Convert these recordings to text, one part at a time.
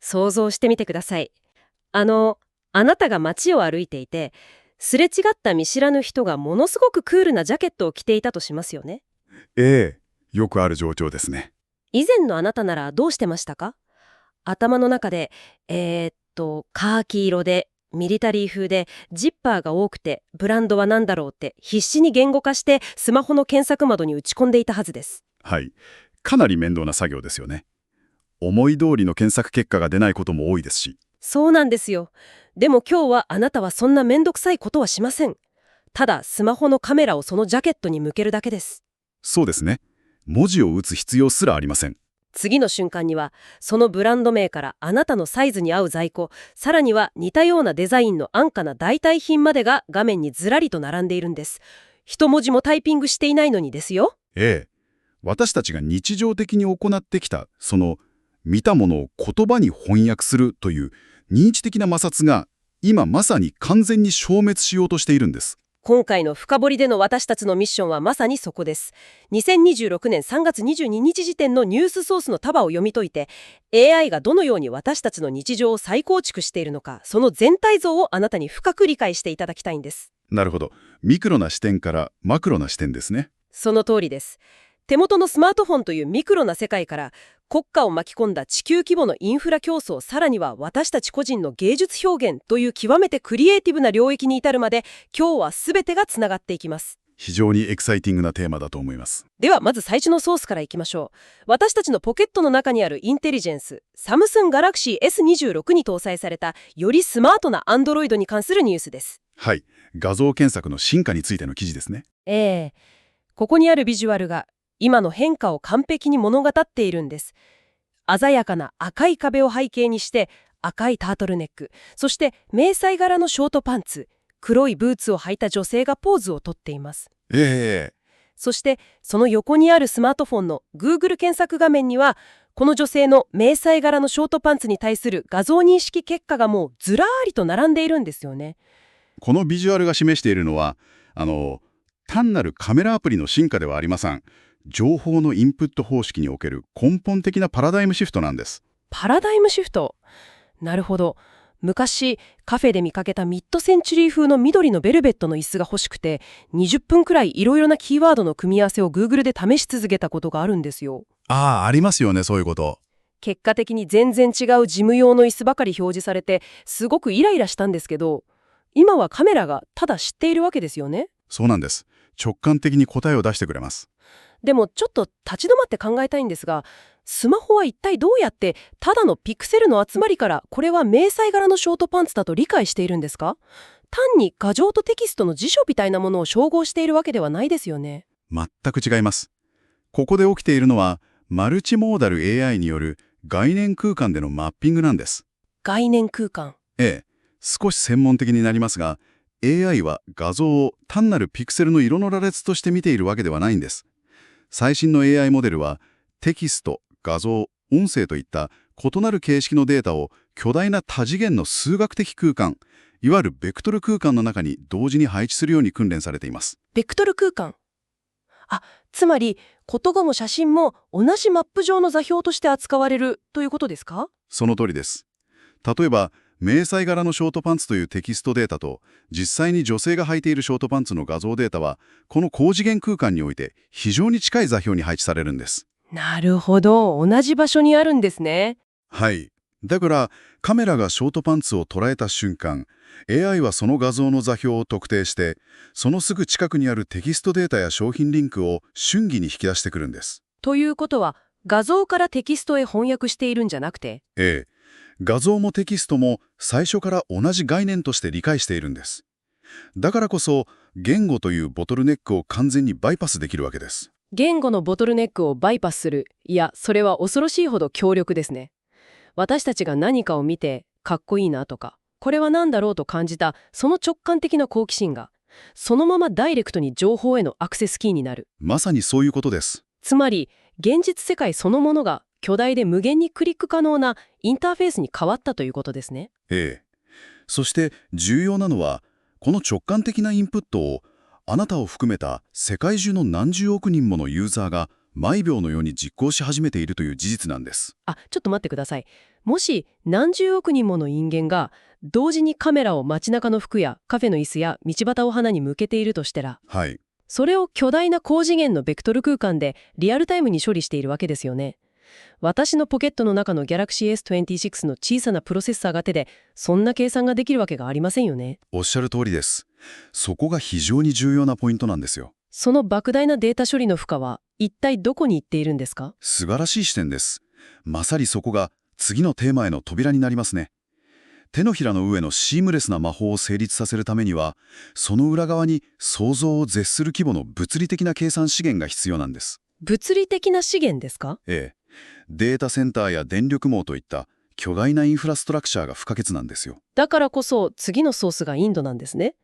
想像してみてください。あなたが街を歩いていて、すれ違った見知らぬ人がものすごくクールなジャケットを着ていたとしますよね。ええ、よくある状況ですね。以前のあなたならどうしてましたか？頭の中で、カーキ色で、ミリタリー風で、ジッパーが多くて、ブランドは何だろうって必死に言語化してスマホの検索窓に打ち込んでいたはずです。はい。かなり面倒な作業ですよね。思い通りの検索結果が出ないことも多いですし。そうなんですよ。でも今日はあなたはそんなめんどくさいことはしません。ただスマホのカメラをそのジャケットに向けるだけです。そうですね。文字を打つ必要すらありません。次の瞬間にはそのブランド名からあなたのサイズに合う在庫、さらには似たようなデザインの安価な代替品までが画面にずらりと並んでいるんです。一文字もタイピングしていないのにですよ。ええ。私たちが日常的に行ってきた、見たものを言葉に翻訳するという認知的な摩擦が、今まさに完全に消滅しようとしているんです。今回の深掘りでの私たちのミッションはまさにそこです。2026年3月22日時点のニュースソースの束を読み解いて、 AI がどのように私たちの日常を再構築しているのか、その全体像をあなたに深く理解していただきたいんです。なるほど。ミクロな視点からマクロな視点ですね。その通りです。手元のスマートフォンというミクロな世界から、国家を巻き込んだ地球規模のインフラ競争、さらには私たち個人の芸術表現という極めてクリエイティブな領域に至るまで、今日は全てがつながっていきます。非常にエキサイティングなテーマだと思います。ではまず最初のソースからいきましょう。私たちのポケットの中にあるインテリジェンス、サムスンガラクシー S26 に搭載されたよりスマートなアンドロイドに関するニュースです。はい。画像検索の進化についての記事ですね。ここにあるビジュアルが今の変化を完璧に物語っているんです。鮮やかな赤い壁を背景にして、赤いタートルネック、そして迷彩柄のショートパンツ、黒いブーツを履いた女性がポーズをとっています。ええ。そしてその横にあるスマートフォンの Google 検索画面には、この女性の迷彩柄のショートパンツに対する画像認識結果がもうずらーりと並んでいるんですよね。このビジュアルが示しているのは、単なるカメラアプリの進化ではありません。情報のインプット方式における根本的なパラダイムシフトなんです。パラダイムシフト。なるほど。昔カフェで見かけたミッドセンチュリー風の緑のベルベットの椅子が欲しくて、20分くらいいろいろなキーワードの組み合わせを Google で試し続けたことがあるんですよ。ありますよね、そういうこと。結果的に全然違う事務用の椅子ばかり表示されて、すごくイライラしたんですけど、今はカメラがただ知っているわけですよね。そうなんです。直感的に答えを出してくれます。でもちょっと立ち止まって考えたいんですが、スマホは一体どうやってただのピクセルの集まりからこれは迷彩柄のショートパンツだと理解しているんですか？単に画像とテキストの辞書みたいなものを照合しているわけではないですよね。全く違います。ここで起きているのは、マルチモーダル AI による概念空間でのマッピングなんです。概念空間。ええ、少し専門的になりますが、AI は画像を単なるピクセルの色の羅列として見ているわけではないんです。最新の AI モデルは、テキスト、画像、音声といった異なる形式のデータを巨大な多次元の数学的空間、いわゆるベクトル空間の中に同時に配置するように訓練されています。ベクトル空間。つまり言語も写真も同じマップ上の座標として扱われるということですか？その通りです。例えば、迷彩柄のショートパンツというテキストデータと、実際に女性が履いているショートパンツの画像データは、この高次元空間において非常に近い座標に配置されるんです。なるほど、同じ場所にあるんですね。はい。だから、カメラがショートパンツを捉えた瞬間、AI はその画像の座標を特定して、そのすぐ近くにあるテキストデータや商品リンクを瞬時に引き出してくるんです。ということは、画像からテキストへ翻訳しているんじゃなくて？ええ。画像もテキストも最初から同じ概念として理解しているんです。だからこそ、言語というボトルネックを完全にバイパスできるわけです。言語のボトルネックをバイパスする。いや、それは恐ろしいほど強力ですね。私たちが何かを見て、かっこいいなとか、これは何だろうと感じた、その直感的な好奇心が、そのままダイレクトに情報へのアクセスキーになる。まさにそういうことです。つまり、現実世界そのものが巨大で無限にクリック可能なインターフェースに変わったということですね。ええ。そして重要なのは、この直感的なインプットを、あなたを含めた世界中の何十億人ものユーザーが毎秒のように実行し始めているという事実なんです。ちょっと待ってください。もし何十億人もの人間が同時にカメラを街中の服やカフェの椅子や道端を花に向けているとしたら、はい。それを巨大な高次元のベクトル空間でリアルタイムに処理しているわけですよね。私のポケットの中の Galaxy S26 の小さなプロセッサーが手で、そんな計算ができるわけがありませんよね。おっしゃる通りです。そこが非常に重要なポイントなんですよ。その莫大なデータ処理の負荷は一体どこに行っているんですか？素晴らしい視点です。まさにそこが次のテーマへの扉になりますね。手のひらの上のシームレスな魔法を成立させるためには、その裏側に想像を絶する規模の物理的な計算資源が必要なんです。物理的な資源ですか？ええ。データセンターや電力網といった巨大なインフラストラクチャーが不可欠なんですよ。だからこそ次のソースがインドなんですね。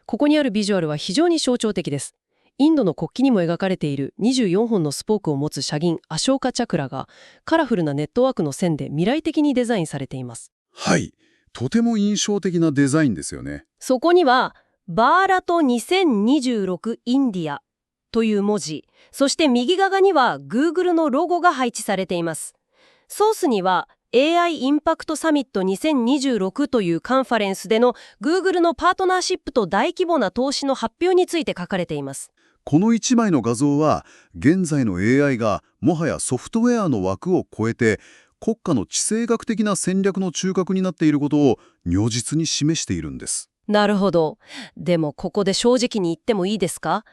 ここにあるビジュアルは非常に象徴的です。インドの国旗にも描かれている24本のスポークを持つ車輪アショーカチャクラがカラフルなネットワークの線で未来的にデザインされています。はい。とても印象的なデザインですよね。そこにはバーラト2026インディアという文字、そして右側には Google のロゴが配置されています。ソースには AI インパクトサミット2026というカンファレンスでの Google のパートナーシップと大規模な投資の発表について書かれています。この1枚の画像は、現在の AI がもはやソフトウェアの枠を超えて、国家の地政学的な戦略の中核になっていることを如実に示しているんです。なるほど。でもここで正直に言ってもいいですか？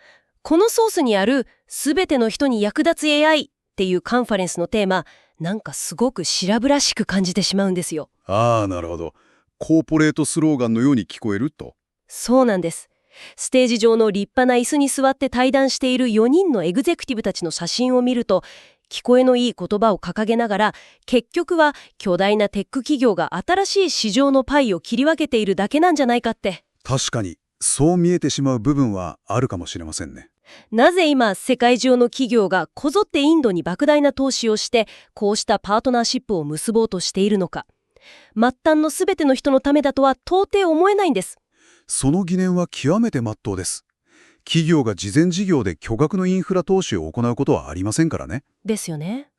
このソースにあるすべての人に役立つ AI っていうカンファレンスのテーマ、なんかすごく白々しく感じてしまうんですよ。ああ、なるほど。コーポレートスローガンのように聞こえると。そうなんです。ステージ上の立派な椅子に座って対談している4人のエグゼクティブたちの写真を見ると、聞こえのいい言葉を掲げながら、結局は巨大なテック企業が新しい市場のパイを切り分けているだけなんじゃないかって。確かに、そう見えてしまう部分はあるかもしれませんね。なぜ今世界中の企業がこぞってインドに莫大な投資をしてこうしたパートナーシップを結ぼうとしているのか。末端のすべての人のためだとは到底思えないんです。その疑念は極めて真っ当です。企業が事前事業で巨額のインフラ投資を行うことはありませんからね。ですよね。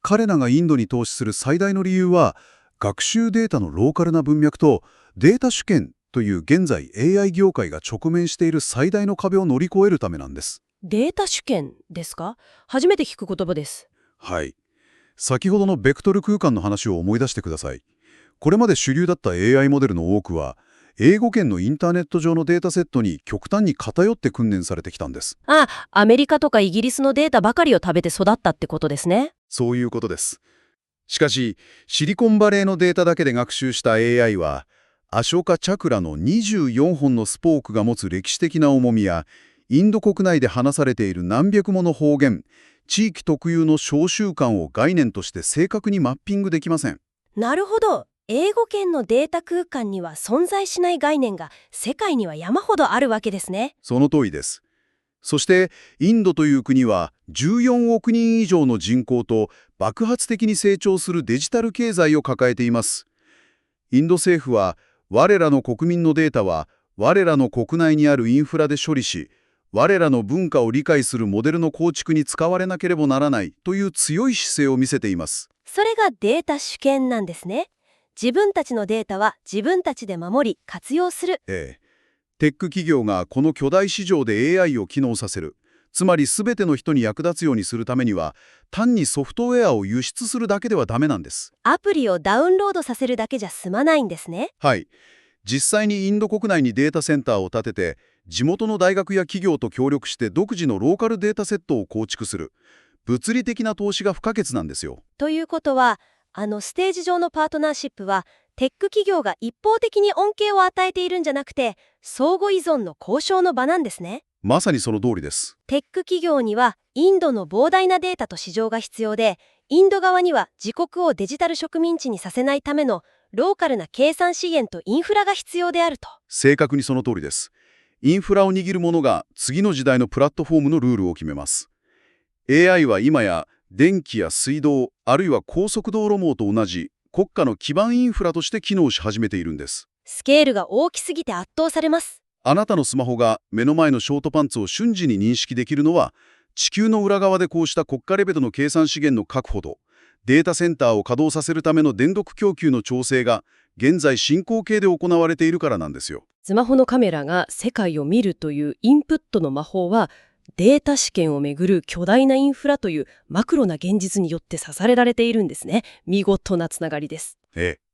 彼らがインドに投資する最大の理由は、学習データのローカルな文脈とデータ主権という現在 AI 業界が直面している最大の壁を乗り越えるためなんです。データ主権ですか？初めて聞く言葉です。はい。先ほどのベクトル空間の話を思い出してください。これまで主流だった AI モデルの多くは、英語圏のインターネット上のデータセットに極端に偏って訓練されてきたんです。アメリカとかイギリスのデータばかりを食べて育ったってことですね。そういうことです。しかし、シリコンバレーのデータだけで学習した AI は、アショカチャクラの24本のスポークが持つ歴史的な重みや、インド国内で話されている何百もの方言、地域特有の小習慣を概念として正確にマッピングできません。なるほど。英語圏のデータ空間には存在しない概念が世界には山ほどあるわけですね。その通りです。そして、インドという国は14億人以上の人口と爆発的に成長するデジタル経済を抱えています。インド政府は、我らの国民のデータは我らの国内にあるインフラで処理し、我らの文化を理解するモデルの構築に使われなければならないという強い姿勢を見せています。それがデータ主権なんですね。自分たちのデータは自分たちで守り活用する。ええ。テック企業がこの巨大市場で AI を機能させる、つまり全ての人に役立つようにするためには、単にソフトウェアを輸出するだけではダメなんです。アプリをダウンロードさせるだけじゃ済まないんですね。はい。実際にインド国内にデータセンターを建てて、地元の大学や企業と協力して独自のローカルデータセットを構築する。物理的な投資が不可欠なんですよ。ということは、ステージ上のパートナーシップは、テック企業が一方的に恩恵を与えているんじゃなくて、相互依存の交渉の場なんですね。まさにその通りです。テック企業にはインドの膨大なデータと市場が必要で、インド側には自国をデジタル植民地にさせないためのローカルな計算資源とインフラが必要であると。正確にその通りです。インフラを握る者が次の時代のプラットフォームのルールを決めます。AI は今や電気や水道、あるいは高速道路網と同じ国家の基盤インフラとして機能し始めているんです。スケールが大きすぎて圧倒されます。あなたのスマホが目の前のショートパンツを瞬時に認識できるのは、地球の裏側でこうした国家レベルの計算資源の確保とデータセンターを稼働させるための電力供給の調整が現在進行形で行われているからなんですよ。スマホのカメラが世界を見るというインプットの魔法は、データ試験をめぐる巨大なインフラというマクロな現実によって支えられているんですね。見事なつながりです。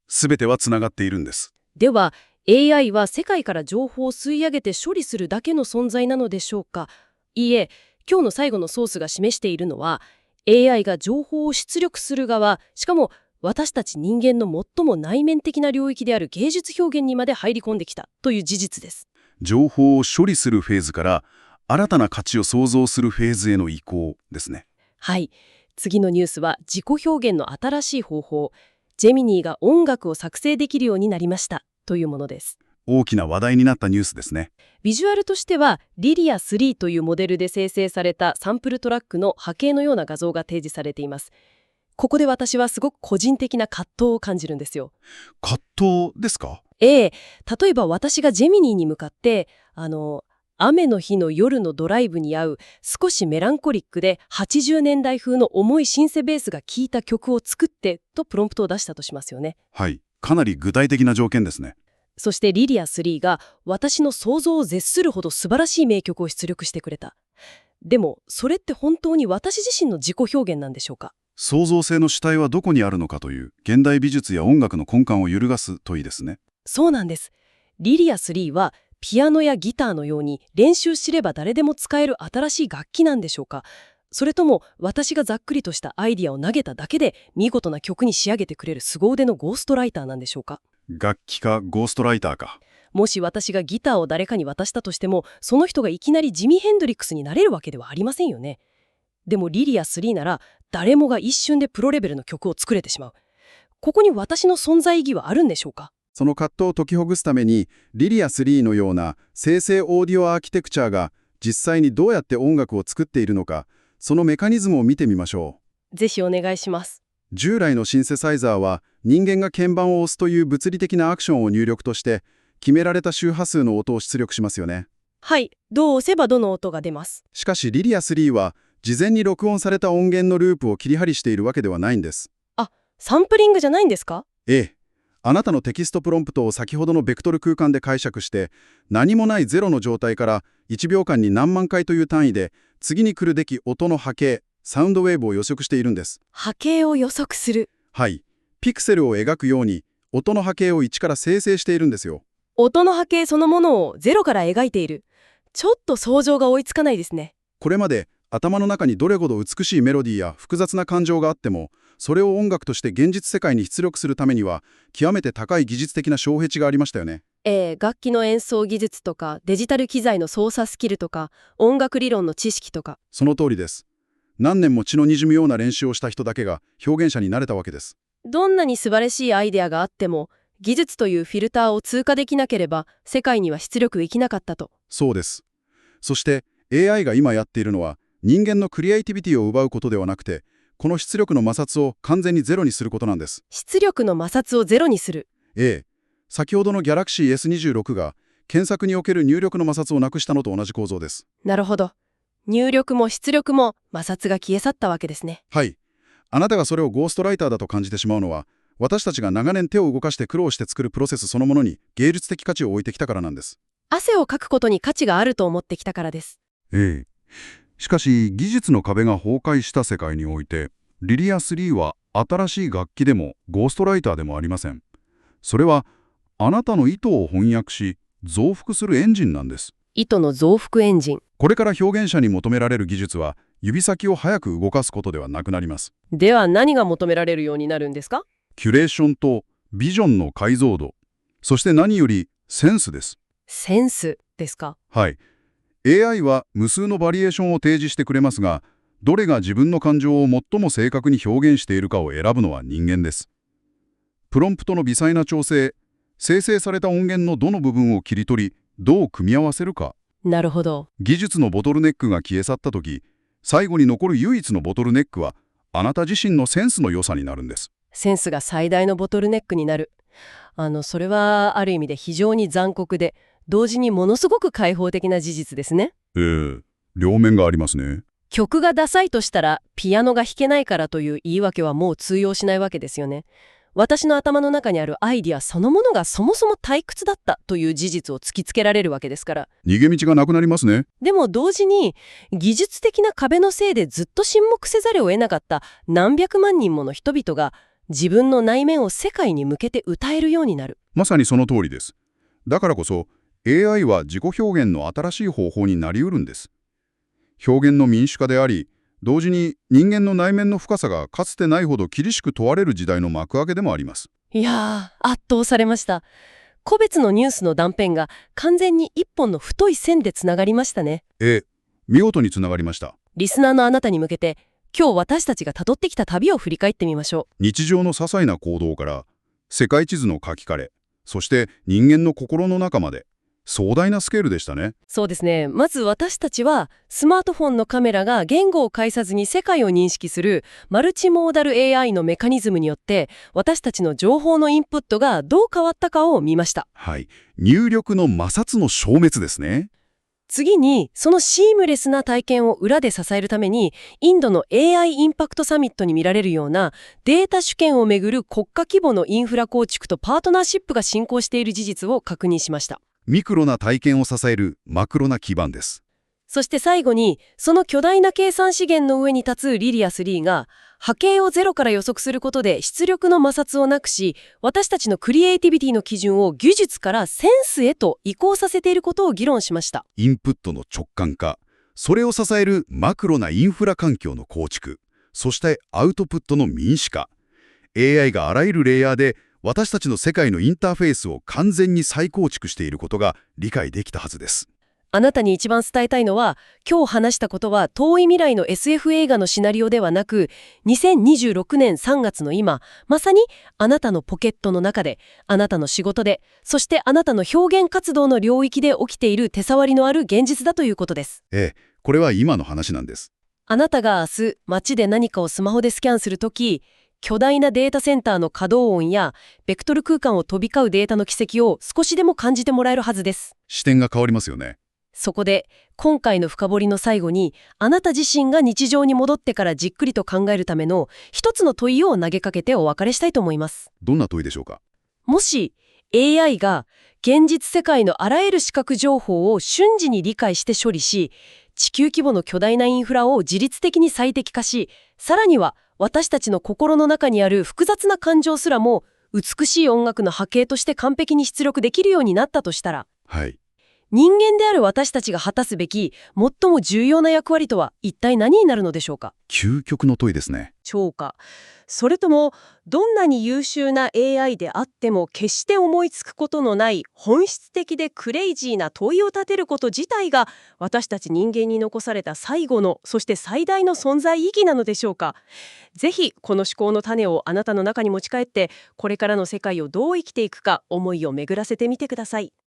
すべてはつながっているんです。では、AI は世界から情報を吸い上げて処理するだけの存在なのでしょうか。いいえ、今日の最後のソースが示しているのは、AI が情報を出力する側、しかも私たち人間の最も内面的な領域である芸術表現にまで入り込んできたという事実です。情報を処理するフェーズから新たな価値を創造するフェーズへの移行ですね。はい。次のニュースは自己表現の新しい方法。ジェミニーが音楽を作成できるようになりましたというものです。大きな話題になったニュースですね。ビジュアルとしてはリリア3というモデルで生成されたサンプルトラックの波形のような画像が提示されています。ここで私はすごく個人的な葛藤を感じるんですよ。葛藤ですか？例えば私がジェミニーに向かって雨の日の夜のドライブに合う少しメランコリックで80年代風の重いシンセベースが効いた曲を作ってとプロンプトを出したとしますよね。はい。かなり具体的な条件ですね。そしてリリア3が私の想像を絶するほど素晴らしい名曲を出力してくれた。でもそれって本当に私自身の自己表現なんでしょうか？創造性の主体はどこにあるのかという現代美術や音楽の根幹を揺るがす問いですね。そうなんです。リリア3はピアノやギターのように練習すれば誰でも使える新しい楽器なんでしょうか？それとも私がざっくりとしたアイディアを投げただけで見事な曲に仕上げてくれる凄腕のゴーストライターなんでしょうか？楽器かゴーストライターか。もし私がギターを誰かに渡したとしても、その人がいきなりジミ・ヘンドリックスになれるわけではありませんよね。でもリリア3なら誰もが一瞬でプロレベルの曲を作れてしまう。ここに私の存在意義はあるんでしょうか？その葛藤を解きほぐすために、リリア3のような生成オーディオアーキテクチャが実際にどうやって音楽を作っているのか、そのメカニズムを見てみましょう。ぜひお願いします。従来のシンセサイザーは人間が鍵盤を押すという物理的なアクションを入力として決められた周波数の音を出力しますよね。はい、どう押せばどの音が出ます。しかしリリア3は事前に録音された音源のループを切り張りしているわけではないんです。サンプリングじゃないんですか？あなたのテキストプロンプトを先ほどのベクトル空間で解釈して何もないゼロの状態から1秒間に何万回という単位で次に来るべき音の波形、サウンドウェーブを予測しているんです。波形を予測する。はい。ピクセルを描くように音の波形を1から生成しているんですよ。音の波形そのものをゼロから描いている。ちょっと想像が追いつかないですね。これまで頭の中にどれほど美しいメロディーや複雑な感情があっても、それを音楽として現実世界に出力するためには極めて高い技術的な障壁がありましたよね。楽器の演奏技術とかデジタル機材の操作スキルとか音楽理論の知識とか。その通りです。何年も血の滲むような練習をした人だけが表現者になれたわけです。どんなに素晴らしいアイデアがあっても技術というフィルターを通過できなければ世界には出力できなかったと。そうです。そして AI が今やっているのは人間のクリエイティビティを奪うことではなくて、この出力の摩擦を完全にゼロにすることなんです。出力の摩擦をゼロにする。先ほどの Galaxy S26 が検索における入力の摩擦をなくしたのと同じ構造です。なるほど。入力も出力も摩擦が消え去ったわけですね。はい。あなたがそれをゴーストライターだと感じてしまうのは、私たちが長年手を動かして苦労して作るプロセスそのものに芸術的価値を置いてきたからなんです。汗をかくことに価値があると思ってきたからです。しかし技術の壁が崩壊した世界において、リリア3は新しい楽器でもゴーストライターでもありません。それはあなたの意図を翻訳し増幅するエンジンなんです。意図の増幅エンジン。これから表現者に求められる技術は指先を早く動かすことではなくなります。では何が求められるようになるんですか？キュレーションとビジョンの解像度、そして何よりセンスです。センスですか？はい。AI は無数のバリエーションを提示してくれますが、どれが自分の感情を最も正確に表現しているかを選ぶのは人間です。プロンプトの微細な調整、生成された音源のどの部分を切り取り、どう組み合わせるか。なるほど。技術のボトルネックが消え去ったとき、最後に残る唯一のボトルネックは、あなた自身のセンスの良さになるんです。センスが最大のボトルネックになる。それはある意味で非常に残酷で、同時にものすごく開放的な事実ですね。両面がありますね。曲がダサいとしたらピアノが弾けないからという言い訳はもう通用しないわけですよね。私の頭の中にあるアイディアそのものがそもそも退屈だったという事実を突きつけられるわけですから。逃げ道がなくなりますね。でも同時に技術的な壁のせいでずっと沈黙せざるを得なかった何百万人もの人々が自分の内面を世界に向けて歌えるようになる。まさにその通りです。だからこそ AI は自己表現の新しい方法になりうるんです。表現の民主化であり、同時に人間の内面の深さがかつてないほど厳しく問われる時代の幕開けでもあります。いやー、圧倒されました。個別のニュースの断片が完全に一本の太い線でつながりましたね。見事につながりました。リスナーのあなたに向けて、今日私たちが辿ってきた旅を振り返ってみましょう。日常の些細な行動から世界地図の書き換え、そして人間の心の中まで壮大なスケールでしたね。そうですね。まず私たちはスマートフォンのカメラが言語を介さずに世界を認識するマルチモーダル AI のメカニズムによって私たちの情報のインプットがどう変わったかを見ました。はい。入力の摩擦の消滅ですね。次にそのシームレスな体験を裏で支えるためにインドの AI インパクトサミットに見られるようなデータ主権をめぐる国家規模のインフラ構築とパートナーシップが進行している事実を確認しました。ミクロな体験を支えるマクロな基盤です。そして最後にその巨大な計算資源の上に立つリリア3が波形をゼロから予測することで出力の摩擦をなくし私たちのクリエイティビティの基準を技術からセンスへと移行させていることを議論しました。インプットの直感化、それを支えるマクロなインフラ環境の構築、そしてアウトプットの民主化。AI があらゆるレイヤーで私たちの世界のインターフェースを完全に再構築していることが理解できたはずです。あなたに一番伝えたいのは、今日話したことは遠い未来の SF 映画のシナリオではなく、2026年3月の今、まさにあなたのポケットの中で、あなたの仕事で、そしてあなたの表現活動の領域で起きている手触りのある現実だということです。これは今の話なんです。あなたが明日、街で何かをスマホでスキャンするとき、巨大なデータセンターの稼働音や、ベクトル空間を飛び交うデータの軌跡を少しでも感じてもらえるはずです。視点が変わりますよね。そこで今回の深掘りの最後にあなた自身が日常に戻ってからじっくりと考えるための一つの問いを投げかけてお別れしたいと思います。どんな問いでしょうか。もし AI が現実世界のあらゆる視覚情報を瞬時に理解して処理し地球規模の巨大なインフラを自律的に最適化しさらには私たちの心の中にある複雑な感情すらも美しい音楽の波形として完璧に出力できるようになったとしたら、人間である私たちが果たすべき最も重要な役割とは一体何になるのでしょうか。究極の問いですね。それともどんなに優秀な AI であっても決して思いつくことのない本質的でクレイジーな問いを立てること自体が私たち人間に残された最後のそして最大の存在意義なのでしょうか。ぜひこの思考の種をあなたの中に持ち帰ってこれからの世界をどう生きていくか思いを巡らせてみてください。